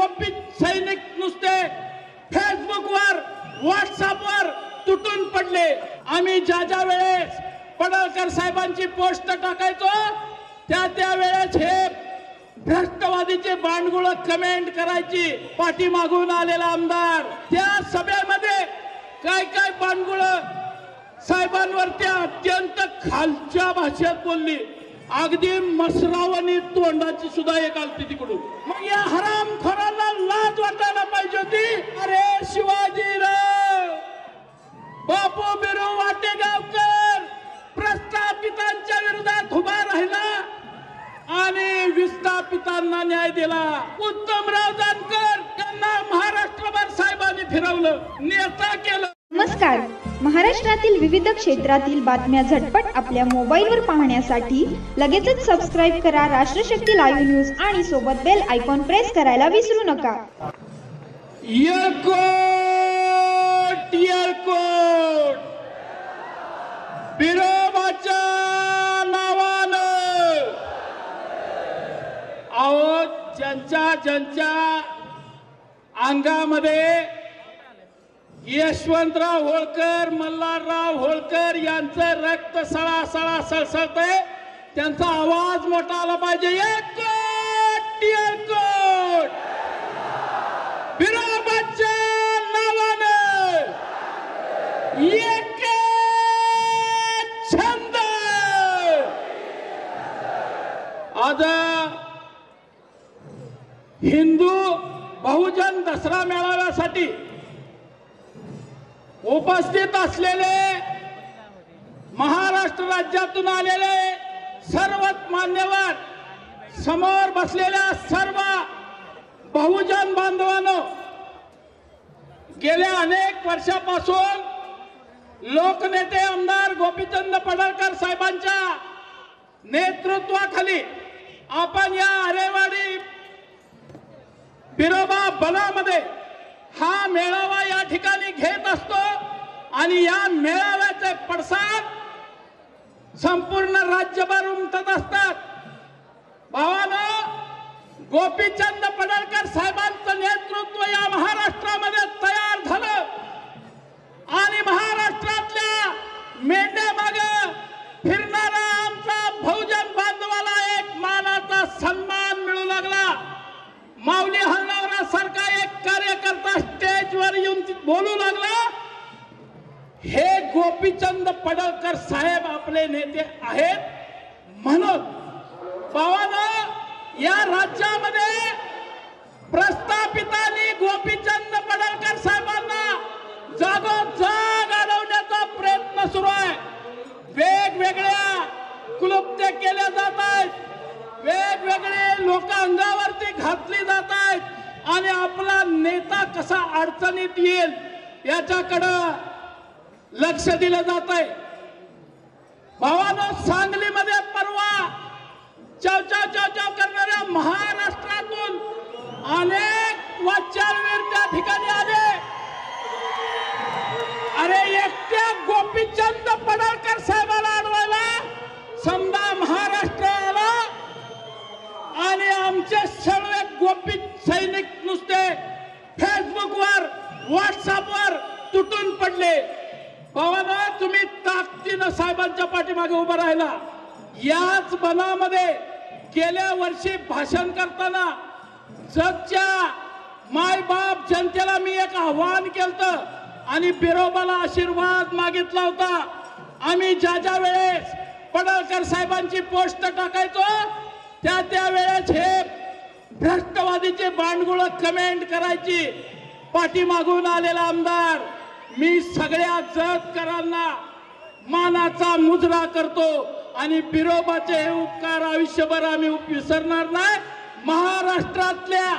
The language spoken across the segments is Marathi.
गोपी सैनिक नुसते फेसबुकवर व्हॉट्सअपवर तुटून पडले। आम्ही ज्या वेळेस पडळकर साहेबांची पोस्ट टाकायचो त्या वेळेस हे भ्रष्टवादीचे बांडगुळ कमेंट करायची पाठीमागून आलेला आमदार। त्या सभेमध्ये काय बांडगुळ साहेबांवरती अत्यंत खालच्या भाषेत बोलली, अगदी मसरावणी तोंडाची सुद्धा एक आलती तिकडून। मग या हरामखोरांना लाज वाटायला पाहिजे होती। अरे शिवाजीराव बापू बिरू वाटेगावकर प्रस्थापितांच्या विरोधात उभा राहिला आणि विस्थापितांना न्याय दिला। उत्तमराव जानकर यांना महाराष्ट्रभर साहेबांनी फिरवलं, नेता केलं। नमस्कार, महाराष्ट्रातील विविध क्षेत्रातील बातम्या झटपट आपल्या मोबाईलवर पाहण्यासाठी लगेचच सबस्क्राइब करा राष्ट्रशक्ती लाईव्ह न्यूज आणि सोबत बेल आयकॉन प्रेस करायला विसरू नका। येळकोट बिरोबाच्या नावानं अहो ज्यांच्या अंगामध्ये यशवंतराव होळकर मल्हारराव होळकर यांचं रक्त सळा सळसळतंय, त्यांचा आवाज मोठा आला पाहिजे। येळकोट बिरोबाच्या नावानं एक छंद। आज हिंदू बहुजन दसरा मेळाव्यासाठी उपस्थित असलेले महाराष्ट्र राज्यातून आलेले सर्व मान्यवर, समोर बसलेल्या सर्व बहुजन बांधवांनो, गेल्या अनेक वर्षापासून लोकनेते आमदार गोपीचंद पडळकर साहेबांच्या नेतृत्वाखाली आपण या आरेवाडी बिरोबा बनामध्ये हा मेळावा या ठिकाणी घेत असतो आणि या मेळाव्याचे पडसाद संपूर्ण राज्यभर उमटत असतात। भावानो, गोपीचंद पडळकर साहेबांचं नेतृत्व या महाराष्ट्रामध्ये तयार झालं आणि महाराष्ट्रातल्या मेंढ्या मागे फिरणारा आमचा बहुजन बांधवाला एक मानाचा सन्मान मिळू लागला। माऊली हलनावरा सारखा एक कार्यकर्ता स्टेजवर येऊन बोलू लागला, हे गोपीचंद पडळकर साहेब आपले नेते आहेत म्हणून। भावानो, या राज्यामध्ये प्रस्थापितांनी गोपीचंद पडळकर साहेबांना जागोजाग अडवण्याचा प्रयत्न सुरू आहे। वेगवेगळ्या क्लुप्त्या केल्या जात आहेत, वेगवेगळे लोक अंगावरती घातली जात आहेत आणि आपला नेता कसा अडचणीत येईल याच्याकडं लक्ष दिलं जात आहे। भावानो, सांगलीमध्ये परवा चाव करणाऱ्या महाराष्ट्रातून अनेक वाचारवीर त्या ठिकाणी आले। अरे एकट्या गोपीचंद पडळकर साहेबाला अडवायला समजा महाराष्ट्र आला आणि आमचे सर्व गोपी सैनिक नुसते फेसबुकवर व्हॉट्सअपवर तुटून पडले। भावानो, तुम्ही ताकदीनं साहेबांच्या पाठीमागे उभं राहिला। याच बनामध्ये गेल्या वर्षी भाषण करताना जगच्या मायबाप जनतेला मी एक आव्हान केलं आणि बिरोबाला आशीर्वाद मागितला होता। आम्ही ज्या वेळेस पडळकर साहेबांची पोस्ट टाकायचो त्या वेळेस हे भ्रष्टवादीचे बांडगुळ कमेंट करायची पाठीमागून आलेला आमदार। मी सगळ्या जतकरांना मानाचा मुजरा करतो आणि बिरोबाचे हे उपकार आयुष्यभर आम्ही विसरणार नाही। महाराष्ट्रातल्या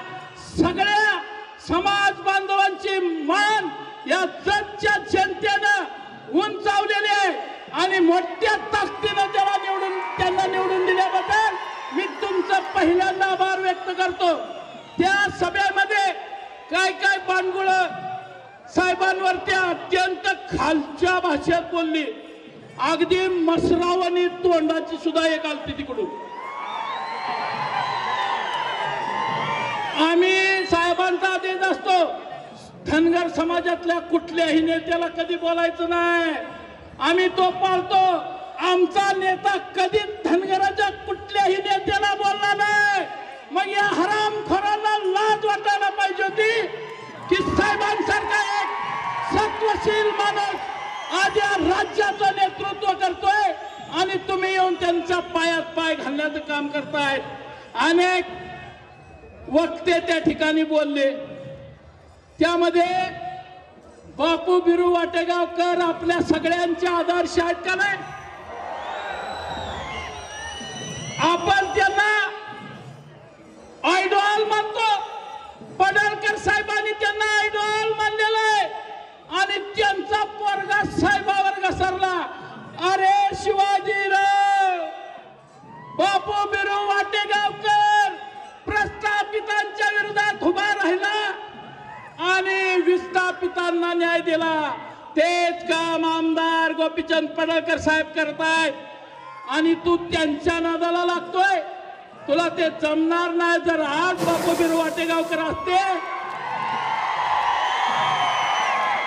सगळ्या समाज बांधवांची मान या जतच्या जनतेनं उंचावलेली आहे आणि मोठ्या ताकदीनं त्यांना निवडून दिल्याबद्दल मी तुमचं पहिल्यांदा आभार व्यक्त करतो। त्या सभेमध्ये काय बांडगुळ साहेबांवरती अत्यंत खालच्या भाषेत बोलली, अगदी मसरावणी तोंडाची सुद्धा एक आलती तिकडून। आम्ही साहेब साहेबांचा आदेश असतो, धनगर समाजातल्या कुठल्याही नेत्याला कधी बोलायचं नाही, आम्ही तो पाळतो. आमचा नेता कधीच धनगराच्या कुठल्याही नेत्याला बोलला नाही. मग या हरामखोरांना लाज वाटायला पाहिजे होती की साहेबांसारखा एक सत्वशील माणूस आज या राज्याचं नेतृत्व करतोय आणि तुम्ही येऊन त्यांच्या पायात पाय घालण्याचं काम करताय. अनेक वक्ते त्या ठिकाणी बोलले, त्यामध्ये बापू बिरू वाटेगावकर आपल्या सगळ्यांचे आदर्श आहेत का नाही? आपण त्यांना आयडॉल मानतो. पडळकर साहेबांनी त्यांना आयडॉल मानलेलं आहे आणि त्यांचा पोरगा साहेबावर घसरला. अरे शिवाजीराव, बापू बिरू वाटेगावकर प्रस्थापितांच्या विरोधात उभा राहिला आणि विस्थापितांना न्याय दिला. तेच काम आमदार गोपीचंद पडळकर साहेब करतायत आणि तू त्यांच्या नादाला लागतोय. तुला ते जमणार नाही. जर आज बापू बिरू वाटेगावकर असते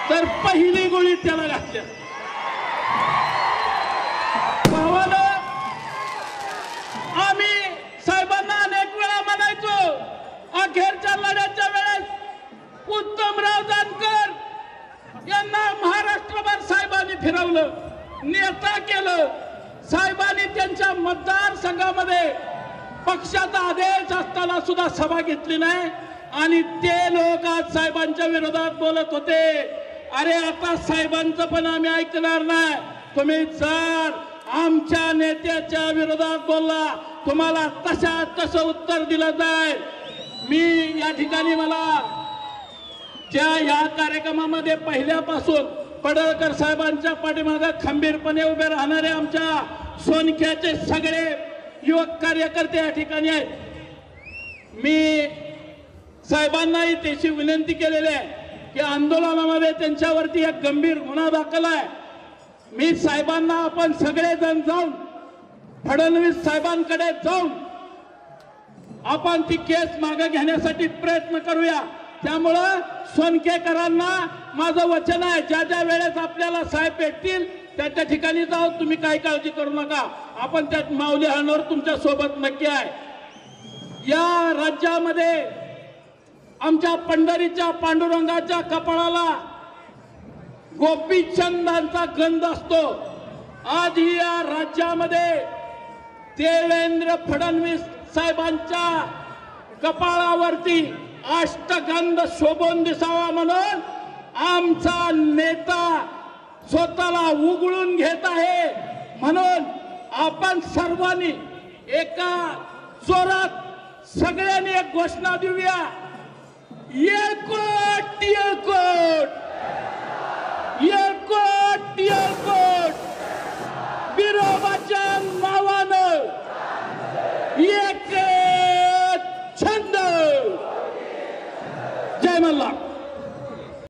तर पहिली गोळी त्याला घातल्या. भावानं, आम्ही साहेबांना अनेक वेळा म्हणायचो, अखेरच्या लढ्याच्या वेळेस उत्तमराव जानकर यांना महाराष्ट्रभर साहेबांनी फिरवलं, नेता केलं. साहेबांनी त्यांच्या मतदारसंघामध्ये पक्षाचा आदेश असताना सुद्धा सभा घेतली नाही आणि ते लोक आज साहेबांच्या विरोधात बोलत होते. अरे आता साहेबांचं पण आम्ही ऐकणार नाही. तुम्ही जर आमच्या नेत्याच्या विरोधात बोलला, तुम्हाला तसं उत्तर दिलं जाईल. मी या ठिकाणी मला या कार्यक्रमामध्ये पहिल्यापासून पडळकर साहेबांच्या पाठीमागे खंबीरपणे उभे राहणारे आमच्या सोनख्याचे सगळे युवक कार्यकर्ते या ठिकाणी आहेत. मी साहेबांनाही त्याची विनंती केलेली आहे की आंदोलनामध्ये त्यांच्यावरती एक गंभीर गुन्हा दाखल आहे. मी साहेबांना आपण सगळेजण जाऊन फडणवीस साहेबांकडे जाऊन आपण ती केस मागे घेण्यासाठी प्रयत्न करूया. त्यामुळं सोनकेकरांना माझं वचन आहे, ज्या ज्या वेळेस आपल्याला साहेब भेटतील त्या त्या ठिकाणी जाऊ. तुम्ही काही काळजी करू नका, आपण त्या माऊली हाणवर तुमच्या सोबत नक्की आहे. या राज्यामध्ये आमच्या पंढरीच्या पांडुरंगाच्या कपाळाला गोपीचंदांचा गंध असतो. आज या राज्यामध्ये देवेंद्र फडणवीस साहेबांच्या कपाळावरती अष्टगंध शोभून दिसावा म्हणून आमचा नेता स्वतःला उघडून घेत आहे. म्हणून आपण सर्वांनी एका जोरात सगळ्यांनी एक घोषणा देऊया, येळकोट येळकोट येळकोट.